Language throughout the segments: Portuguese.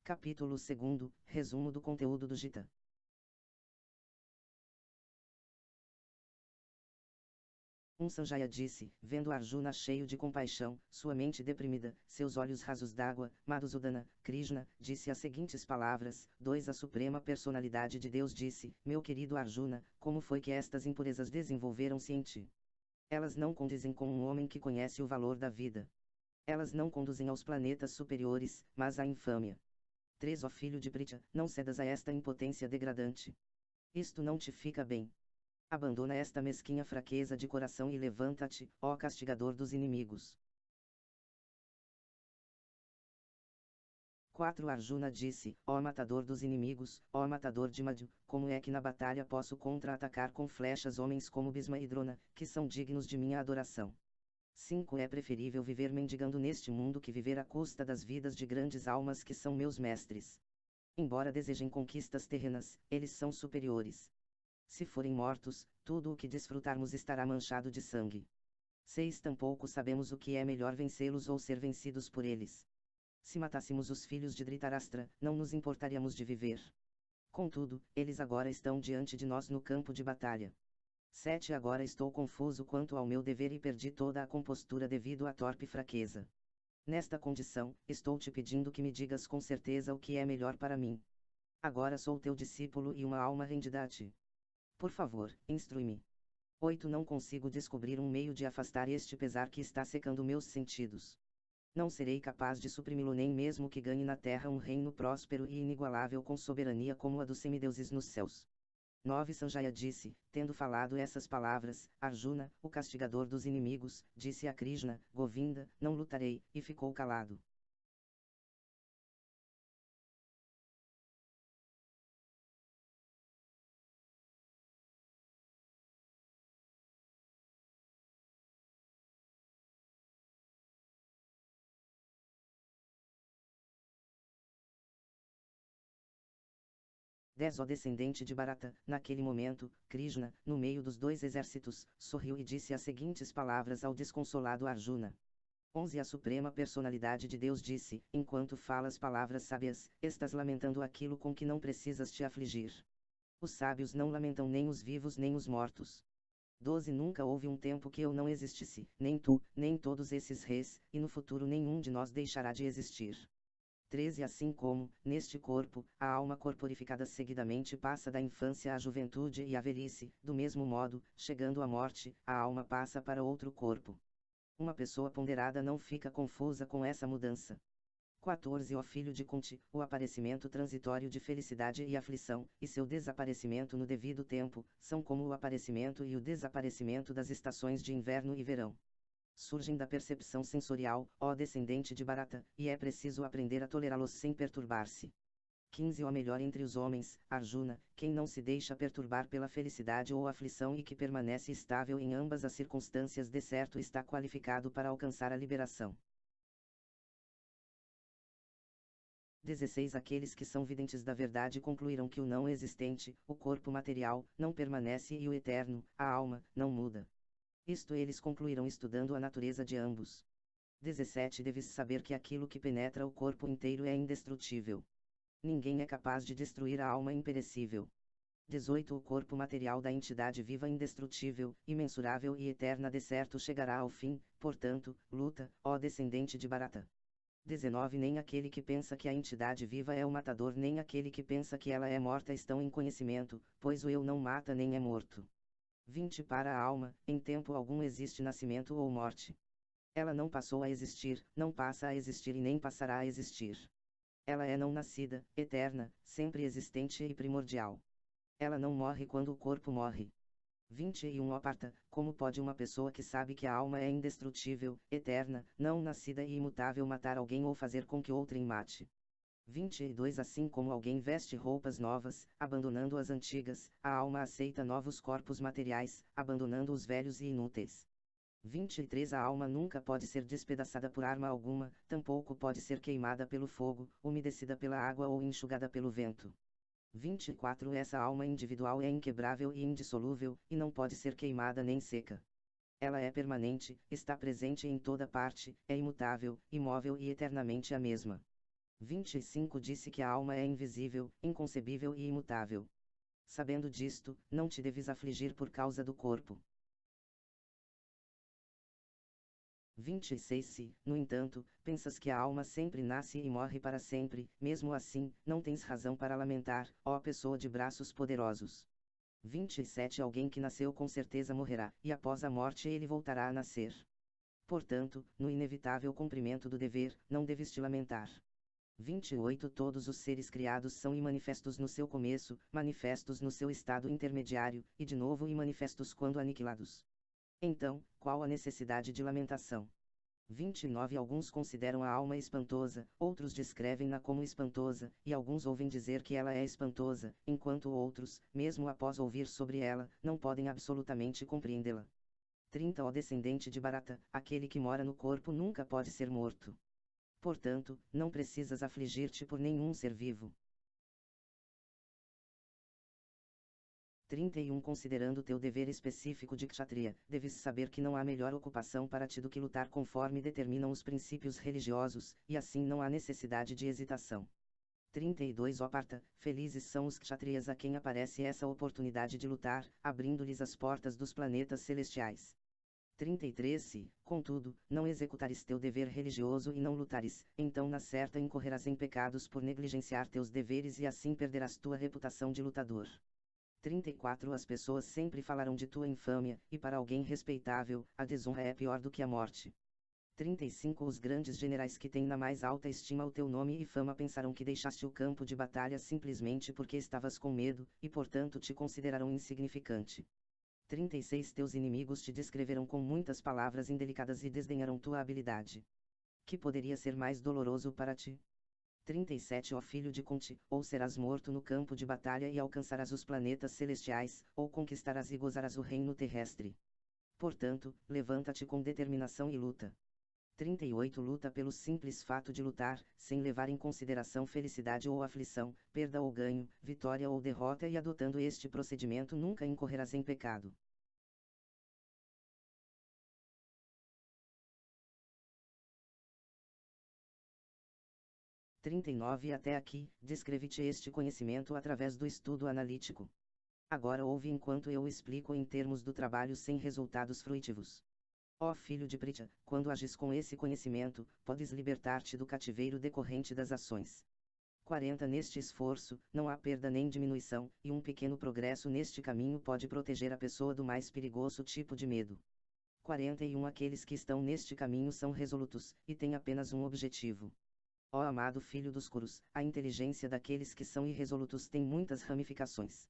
Capítulo 2, resumo do conteúdo do Gita. Sanjaya disse, vendo Arjuna cheio de compaixão, sua mente deprimida, seus olhos rasos d'água, Madhusudana, Krishna, disse as seguintes palavras. 2 A Suprema Personalidade de Deus disse, meu querido Arjuna, como foi que estas impurezas desenvolveram-se em ti? Elas não condizem com um homem que conhece o valor da vida. Elas não conduzem aos planetas superiores, mas à infâmia. 3 Ó filho de Pritya, não cedas a esta impotência degradante. Isto não te fica bem. Abandona esta mesquinha fraqueza de coração e levanta-te, ó castigador dos inimigos. 4 Arjuna disse, ó matador dos inimigos, ó matador de Madhu, como é que na batalha posso contra-atacar com flechas homens como Bhisma e Drona, que são dignos de minha adoração? 5 É preferível viver mendigando neste mundo que viver à custa das vidas de grandes almas que são meus mestres. Embora desejem conquistas terrenas, eles são superiores. Se forem mortos, tudo o que desfrutarmos estará manchado de sangue. 6 Tampouco sabemos o que é melhor vencê-los ou ser vencidos por eles. Se matássemos os filhos de Dhritarashtra, não nos importaríamos de viver. Contudo, eles agora estão diante de nós no campo de batalha. 7 Agora estou confuso quanto ao meu dever e perdi toda a compostura devido à torpe fraqueza. Nesta condição, estou te pedindo que me digas com certeza o que é melhor para mim. Agora sou teu discípulo e uma alma rendida a ti. Por favor, instrui-me. 8 Não consigo descobrir um meio de afastar este pesar que está secando meus sentidos. Não serei capaz de suprimi-lo nem mesmo que ganhe na terra um reino próspero e inigualável com soberania como a dos semideuses nos céus. 9 Sanjaya disse, tendo falado essas palavras, Arjuna, o castigador dos inimigos, disse a Krishna, Govinda, não lutarei, e ficou calado. Ó descendente de Bharata, naquele momento, Krishna, no meio dos dois exércitos, sorriu e disse as seguintes palavras ao desconsolado Arjuna. 11 A Suprema Personalidade de Deus disse, enquanto falas palavras sábias, estás lamentando aquilo com que não precisas te afligir. Os sábios não lamentam nem os vivos nem os mortos. 12 Nunca houve um tempo que eu não existisse, nem tu, nem todos esses reis, e no futuro nenhum de nós deixará de existir. 13 Assim como, neste corpo, a alma corporificada seguidamente passa da infância à juventude e à velhice, do mesmo modo, chegando à morte, a alma passa para outro corpo. Uma pessoa ponderada não fica confusa com essa mudança. 14 Ó filho de Kunti, o aparecimento transitório de felicidade e aflição, e seu desaparecimento no devido tempo, são como o aparecimento e o desaparecimento das estações de inverno e verão. Surgem da percepção sensorial, ó descendente de Bharata, e é preciso aprender a tolerá-los sem perturbar-se. 15 O melhor entre os homens, Arjuna, quem não se deixa perturbar pela felicidade ou aflição e que permanece estável em ambas as circunstâncias de certo está qualificado para alcançar a liberação. 16 Aqueles que são videntes da verdade concluirão que o não existente, o corpo material, não permanece e o eterno, a alma, não muda. Isto eles concluirão estudando a natureza de ambos. 17 Deves saber que aquilo que penetra o corpo inteiro é indestrutível. Ninguém é capaz de destruir a alma imperecível. 18 O corpo material da entidade viva indestrutível, imensurável e eterna de certo chegará ao fim, portanto, luta, ó descendente de Bharata. 19 Nem aquele que pensa que a entidade viva é o matador nem aquele que pensa que ela é morta estão em conhecimento, pois o eu não mata nem é morto. 20 Para a alma, em tempo algum existe nascimento ou morte. Ela não passou a existir, não passa a existir e nem passará a existir. Ela é não nascida, eterna, sempre existente e primordial. Ela não morre quando o corpo morre. 21 Aparta, como pode uma pessoa que sabe que a alma é indestrutível, eterna, não nascida e imutável matar alguém ou fazer com que outrem mate? 22 Assim como alguém veste roupas novas, abandonando as antigas, a alma aceita novos corpos materiais, abandonando os velhos e inúteis. 23 A alma nunca pode ser despedaçada por arma alguma, tampouco pode ser queimada pelo fogo, umedecida pela água ou enxugada pelo vento. 24 Essa alma individual é inquebrável e indissolúvel, e não pode ser queimada nem seca. Ela é permanente, está presente em toda parte, é imutável, imóvel e eternamente a mesma. 25 Disse que a alma é invisível, inconcebível e imutável. Sabendo disto, não te deves afligir por causa do corpo. 26 Se, no entanto, pensas que a alma sempre nasce e morre para sempre, mesmo assim, não tens razão para lamentar, ó pessoa de braços poderosos. 27 Alguém que nasceu com certeza morrerá, e após a morte ele voltará a nascer. Portanto, no inevitável cumprimento do dever, não deves te lamentar. 28 Todos os seres criados são imanifestos no seu começo, manifestos no seu estado intermediário, e de novo imanifestos quando aniquilados. Então, qual a necessidade de lamentação? 29 Alguns consideram a alma espantosa, outros descrevem-na como espantosa, e alguns ouvem dizer que ela é espantosa, enquanto outros, mesmo após ouvir sobre ela, não podem absolutamente compreendê-la. 30 Ó descendente de Barata, aquele que mora no corpo nunca pode ser morto. Portanto, não precisas afligir-te por nenhum ser vivo. 31 Considerando teu dever específico de kshatriya, deves saber que não há melhor ocupação para ti do que lutar conforme determinam os princípios religiosos, e assim não há necessidade de hesitação. 32 Ó Partha, felizes são os kshatriyas a quem aparece essa oportunidade de lutar, abrindo-lhes as portas dos planetas celestiais. 33 Se, contudo, não executares teu dever religioso e não lutares, então na certa incorrerás em pecados por negligenciar teus deveres e assim perderás tua reputação de lutador. 34 As pessoas sempre falarão de tua infâmia, e para alguém respeitável, a desonra é pior do que a morte. 35 Os grandes generais que têm na mais alta estima o teu nome e fama pensarão que deixaste o campo de batalha simplesmente porque estavas com medo, e portanto te considerarão insignificante. 36 Teus inimigos te descreverão com muitas palavras indelicadas e desdenharão tua habilidade. Que poderia ser mais doloroso para ti? 37 Ó filho de Kunti, ou serás morto no campo de batalha e alcançarás os planetas celestiais, ou conquistarás e gozarás o reino terrestre. Portanto, levanta-te com determinação e luta. 38 Luta pelo simples fato de lutar, sem levar em consideração felicidade ou aflição, perda ou ganho, vitória ou derrota, e adotando este procedimento nunca incorrerás em pecado. 39 Até aqui, descrevi-te este conhecimento através do estudo analítico. Agora ouve enquanto eu explico em termos do trabalho sem resultados fruitivos. Ó filho de Pritya, quando agis com esse conhecimento, podes libertar-te do cativeiro decorrente das ações. 40 Neste esforço, não há perda nem diminuição, e um pequeno progresso neste caminho pode proteger a pessoa do mais perigoso tipo de medo. 41 Aqueles que estão neste caminho são resolutos, e têm apenas um objetivo. Ó amado filho dos Kurus, a inteligência daqueles que são irresolutos tem muitas ramificações.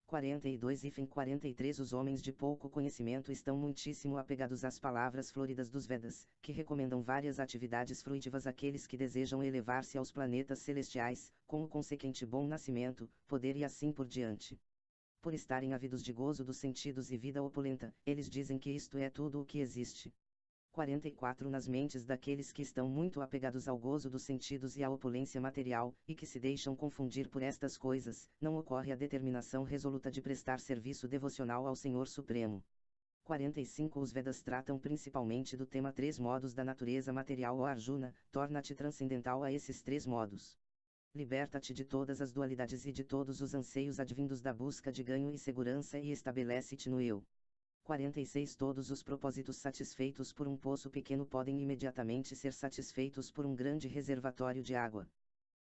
42 e 43 Os homens de pouco conhecimento estão muitíssimo apegados às palavras floridas dos Vedas, que recomendam várias atividades fruitivas àqueles que desejam elevar-se aos planetas celestiais, com o consequente bom nascimento, poder e assim por diante. Por estarem ávidos de gozo dos sentidos e vida opulenta, eles dizem que isto é tudo o que existe. 44 Nas mentes daqueles que estão muito apegados ao gozo dos sentidos e à opulência material, e que se deixam confundir por estas coisas, não ocorre a determinação resoluta de prestar serviço devocional ao Senhor Supremo. 45 Os Vedas tratam principalmente do tema três modos da natureza material. Ó Arjuna, torna-te transcendental a esses três modos. Liberta-te de todas as dualidades e de todos os anseios advindos da busca de ganho e segurança e estabelece-te no eu. 46 Todos os propósitos satisfeitos por um poço pequeno podem imediatamente ser satisfeitos por um grande reservatório de água.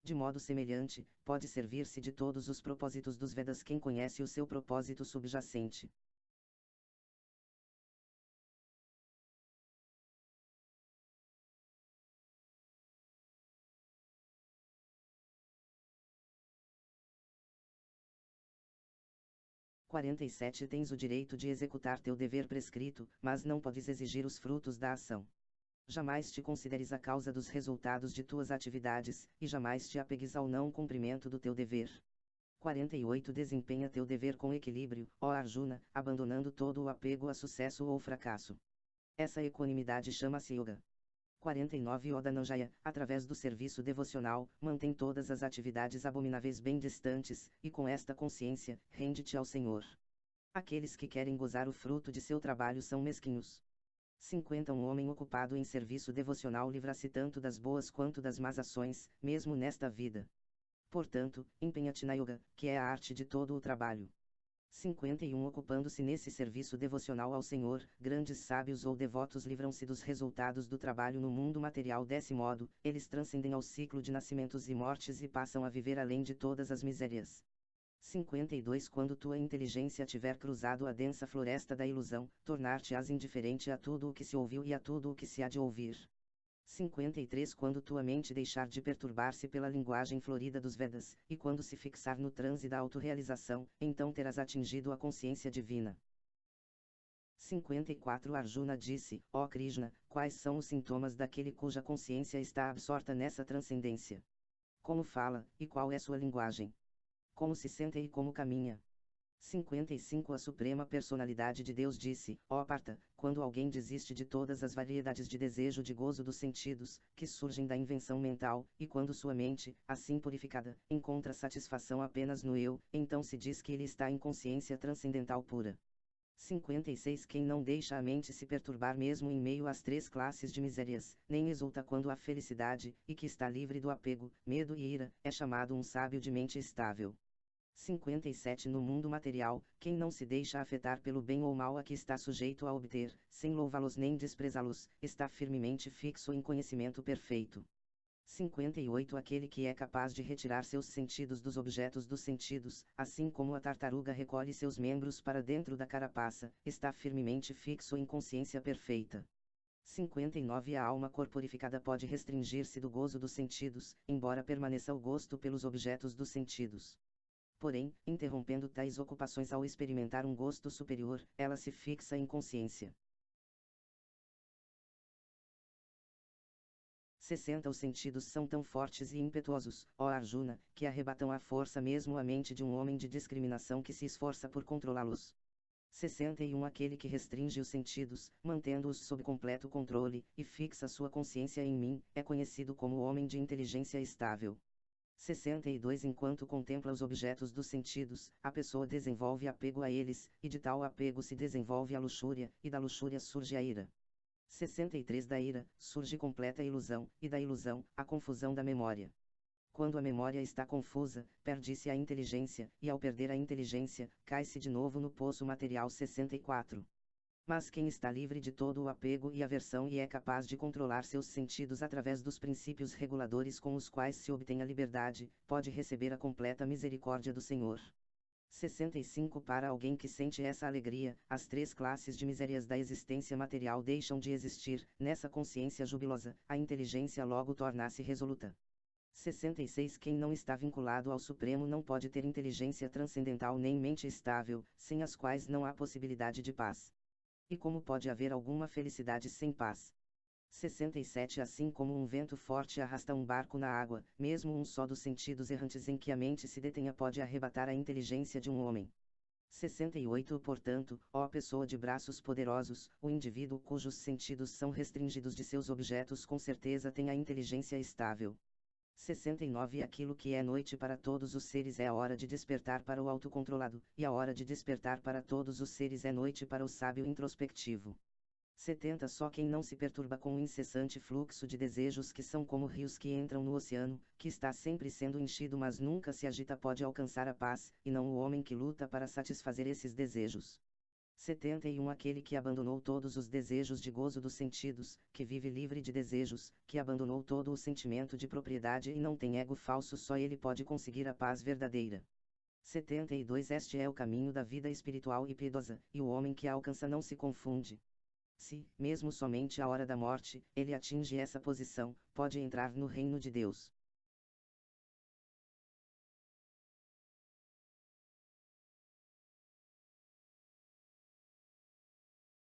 De modo semelhante, pode servir-se de todos os propósitos dos Vedas quem conhece o seu propósito subjacente. 47 Tens o direito de executar teu dever prescrito, mas não podes exigir os frutos da ação. Jamais te consideres a causa dos resultados de tuas atividades, e jamais te apegues ao não cumprimento do teu dever. 48 Desempenha teu dever com equilíbrio, ó Arjuna, abandonando todo o apego a sucesso ou fracasso. Essa equanimidade chama-se yoga. 49 Ó Dhananjaya, através do serviço devocional, mantém todas as atividades abomináveis bem distantes, e com esta consciência, rende-te ao Senhor. Aqueles que querem gozar o fruto de seu trabalho são mesquinhos. 50 Um homem ocupado em serviço devocional livra-se tanto das boas quanto das más ações, mesmo nesta vida. Portanto, empenha-te na yoga, que é a arte de todo o trabalho. 51 Ocupando-se nesse serviço devocional ao Senhor, grandes sábios ou devotos livram-se dos resultados do trabalho no mundo material. Desse modo, eles transcendem ao ciclo de nascimentos e mortes e passam a viver além de todas as misérias. 52 Quando tua inteligência tiver cruzado a densa floresta da ilusão, tornar-te-ás indiferente a tudo o que se ouviu e a tudo o que se há de ouvir. 53 Quando tua mente deixar de perturbar-se pela linguagem florida dos Vedas, e quando se fixar no transe da autorrealização, então terás atingido a consciência divina. 54 Arjuna disse, ó Krishna, quais são os sintomas daquele cuja consciência está absorta nessa transcendência? Como fala, e qual é sua linguagem? Como se sente e como caminha? 55 A Suprema Personalidade de Deus disse, ó Partha, quando alguém desiste de todas as variedades de desejo de gozo dos sentidos, que surgem da invenção mental, e quando sua mente, assim purificada, encontra satisfação apenas no eu, então se diz que ele está em consciência transcendental pura. 56 Quem não deixa a mente se perturbar mesmo em meio às três classes de misérias, nem exulta quando há felicidade, e que está livre do apego, medo e ira, é chamado um sábio de mente estável. 57 No mundo material, quem não se deixa afetar pelo bem ou mal a que está sujeito a obter, sem louvá-los nem desprezá-los, está firmemente fixo em conhecimento perfeito. 58 Aquele que é capaz de retirar seus sentidos dos objetos dos sentidos, assim como a tartaruga recolhe seus membros para dentro da carapaça, está firmemente fixo em consciência perfeita. 59 A alma corporificada pode restringir-se do gozo dos sentidos, embora permaneça o gosto pelos objetos dos sentidos. Porém, interrompendo tais ocupações ao experimentar um gosto superior, ela se fixa em consciência. 60 Os sentidos são tão fortes e impetuosos, ó Arjuna, que arrebatam à força mesmo a mente de um homem de discriminação que se esforça por controlá-los. 61 Aquele que restringe os sentidos, mantendo-os sob completo controle, e fixa sua consciência em mim, é conhecido como homem de inteligência estável. 62 Enquanto contempla os objetos dos sentidos, a pessoa desenvolve apego a eles, e de tal apego se desenvolve a luxúria, e da luxúria surge a ira. 63 Da ira, surge completa ilusão, e da ilusão, a confusão da memória. Quando a memória está confusa, perde-se a inteligência, e ao perder a inteligência, cai-se de novo no poço material. 64 Mas quem está livre de todo o apego e aversão e é capaz de controlar seus sentidos através dos princípios reguladores com os quais se obtém a liberdade, pode receber a completa misericórdia do Senhor. 65 Para alguém que sente essa alegria, as três classes de misérias da existência material deixam de existir. Nessa consciência jubilosa, a inteligência logo torna-se resoluta. 66 Quem não está vinculado ao Supremo não pode ter inteligência transcendental nem mente estável, sem as quais não há possibilidade de paz. E como pode haver alguma felicidade sem paz? 67 Assim como um vento forte arrasta um barco na água, mesmo um só dos sentidos errantes em que a mente se detenha pode arrebatar a inteligência de um homem. 68 Portanto, ó pessoa de braços poderosos, o indivíduo cujos sentidos são restringidos de seus objetos com certeza tem a inteligência estável. 69 Aquilo que é noite para todos os seres é a hora de despertar para o autocontrolado, e a hora de despertar para todos os seres é noite para o sábio introspectivo. 70 Só quem não se perturba com o incessante fluxo de desejos que são como rios que entram no oceano, que está sempre sendo enchido mas nunca se agita pode alcançar a paz, e não o homem que luta para satisfazer esses desejos. 71 Aquele que abandonou todos os desejos de gozo dos sentidos, que vive livre de desejos, que abandonou todo o sentimento de propriedade e não tem ego falso, só ele pode conseguir a paz verdadeira. 72 Este é o caminho da vida espiritual e piedosa, e o homem que a alcança não se confunde. Se, mesmo somente à hora da morte, ele atinge essa posição, pode entrar no reino de Deus.